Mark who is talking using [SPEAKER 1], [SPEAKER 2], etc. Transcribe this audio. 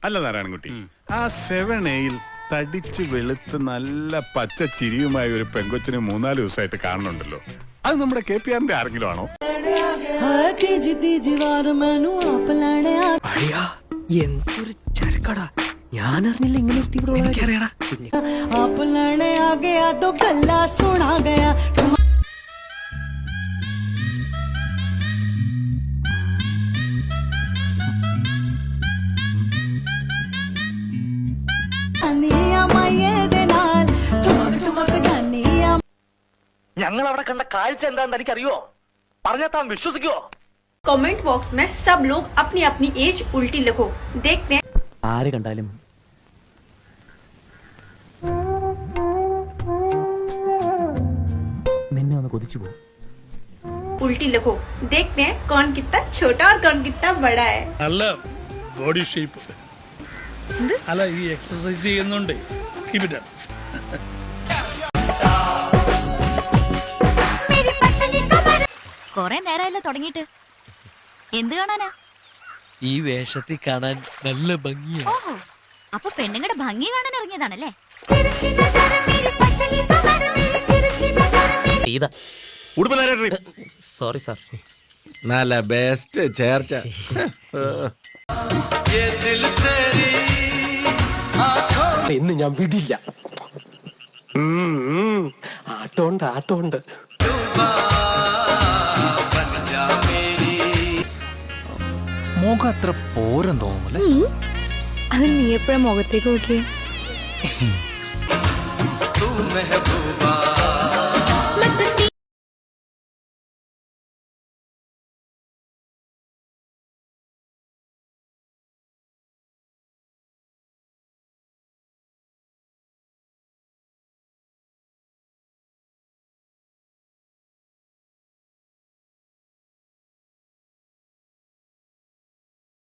[SPEAKER 1] അല്ല നാരായണൻകുട്ടി, ആ 7A തടിച്ച് വെളുത്ത് നല്ല പച്ച ചിരിയുമായ ഒരു പെങ്കൊച്ചിനെ 3-4 ദിവസമായിട്ട് കാണുന്നുണ്ടല്ലോ. അത് നമ്മുടെ KPR-ന്റെ ആരെങ്കിലും ആണോ?
[SPEAKER 2] എന്തൊരു ചരക്കടാ, ഞാൻ അറിഞ്ഞില്ല ഇങ്ങനെ
[SPEAKER 3] ഞങ്ങൾ അവിടെ കണ്ട കാഴ്ച എന്താണെന്ന് എനിക്കറിയോ? പറഞ്ഞാൽ താൻ വിശ്വസിക്കുവോ?
[SPEAKER 4] कमेंट बॉक्स में सब लोग अपनी अपनी एज उल्टी लिखो, देखते हैं
[SPEAKER 3] ആര് കണ്ടാലും നിന്നെ ഒന്ന് കൊതിച്ചു പോകും.
[SPEAKER 4] उल्टी लिखो, देखते हैं कौन कितना छोटा और कौन कितना बड़ा है.
[SPEAKER 5] നല്ല ബോഡി ഷേപ്പ്. അല്ല, ഈ എക്സസൈസ് ചെയ്യുന്നുണ്ട്. Keep it up.
[SPEAKER 6] കൊറേ നേരമല്ലോ തുടങ്ങിയിട്ട്. എന്ത് കാണാനാ?
[SPEAKER 2] ഈ വേഷത്തിൽ കാണാൻ നല്ല ഭംഗിയാ.
[SPEAKER 6] ഓഹോ, അപ്പൊ പെണ്ണുങ്ങളുടെ ഭംഗി കാണാൻ ഇറങ്ങിയതാണല്ലേ?
[SPEAKER 2] Sorry sir.
[SPEAKER 7] നല്ല ബെസ്റ്റ് ചേർച്ച.
[SPEAKER 3] ഇന്ന് ഞാൻ വിടില്ല. ആട്ടോണ്ട്
[SPEAKER 2] മുഖം അത്ര പോരം തോന്നുമല്ലേ?
[SPEAKER 8] അത് നീ എപ്പോഴാ മുഖത്തേക്ക് നോക്കിയേ?